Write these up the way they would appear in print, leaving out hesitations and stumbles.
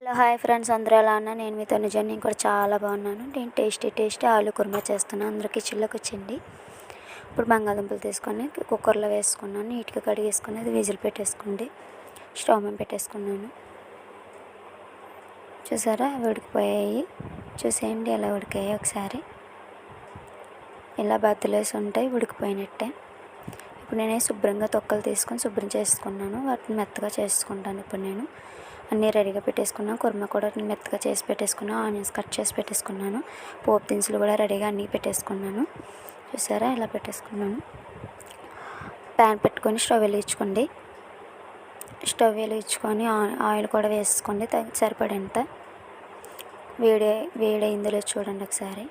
Hello hi friends, అందరూ ఎలా ఉన్నారు? నేను మీతో నిజాన్ని నేను కూడా చాలా బాగున్నాను. నేను టేస్టీ ఆలు కుర్మా చేస్తున్నాను. అందరూ కిచెన్లోకి వచ్చింది. ఇప్పుడు బంగాళదుంపలు తీసుకొని కుక్కర్లో వేసుకున్నాను. నీట్గా కడిగేసుకొని అది విజిల్ పెట్టేసుకోండి. స్టవ్ మీద పెట్టేసుకున్నాను. చూసారా ఉడికిపోయాయి? చూసేయండి ఎలా ఉడికాయి. ఒకసారి ఇలా బద్దలేసి ఉంటాయి, ఉడికిపోయినట్టే. ఇప్పుడు నేను శుభ్రంగా తొక్కలు తీసుకొని శుభ్రం చేసుకున్నాను. వాటిని మెత్తగా చేసుకుంటాను. ఇప్పుడు నేను అన్నీ రెడీగా పెట్టేసుకున్నాను. కుర్మా కూడా మెత్తగా చేసి పెట్టేసుకున్నాను. ఆనియన్స్ కట్ చేసి పెట్టేసుకున్నాను. పోపు దినుసులు కూడా రెడీగా అన్నీ పెట్టేసుకున్నాను. చూసారా ఇలా పెట్టేసుకున్నాను. ప్యాన్ పెట్టుకొని స్టవ్ వెలిగించుకోండి. స్టవ్ వెలిగించుకొని ఆయిల్ కూడా వేసుకోండి సరిపడేంత. వేడైందో చూడండి ఒకసారి.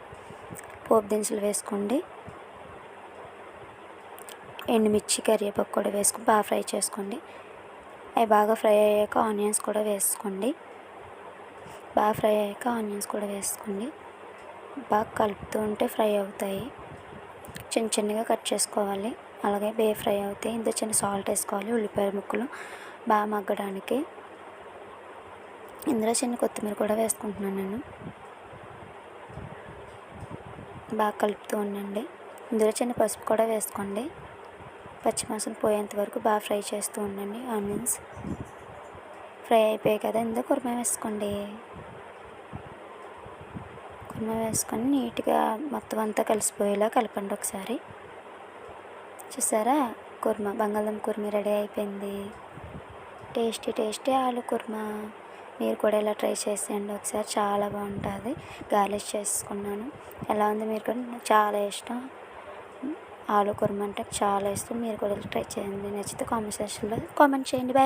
పోపు దినుసులు వేసుకోండి. ఎండుమిర్చి కరివేపాకు కూడా వేసుకొని బాగా ఫ్రై చేసుకోండి. అవి బాగా ఫ్రై అయ్యాక ఆనియన్స్ కూడా వేసుకోండి. బాగా కలుపుతూ ఉంటే ఫ్రై అవుతాయి. చిన్నగా కట్ చేసుకోవాలి. అలాగే ఫ్రై అవుతాయి. ఇంత చిన్న సాల్ట్ వేసుకోవాలి. ఉల్లిపాయ ముక్కలు బాగా మగ్గడానికి. ఇందులో చిన్న కొత్తిమీర కూడా వేసుకుంటున్నాను నేను. బాగా కలుపుతూ ఉండండి. ఇందులో చిన్న పసుపు కూడా వేసుకోండి. పచ్చివాసన పోయేంత వరకు బాగా ఫ్రై చేస్తూ ఉండండి. ఆనియన్స్ ఫ్రై అయిపోయాయి కదా, ఇందులో కుర్మా వేసుకోండి. కుర్మా వేసుకొని నీట్గా మొత్తం అంతా కలిసిపోయేలా కలపండి ఒకసారి. చూసారా బంగాళదుంప కుర్మా రెడీ అయిపోయింది. టేస్టీ ఆలు కుర్మా. మీరు కూడా ఇలా ట్రై చేసేయండి ఒకసారి. చాలా బాగుంటుంది. గార్లిష్ చేసుకున్నాను. ఎలా ఉంది? మీరు కూడా నాకు చాలా ఇష్టం. ఆలు కుర్మా అంటే చాలా ఇష్టం. మీరు కూడా ట్రై చేయండి. నచ్చితే కామెంట్ సెక్షన్లో కామెంట్ చేయండి. బాయ్.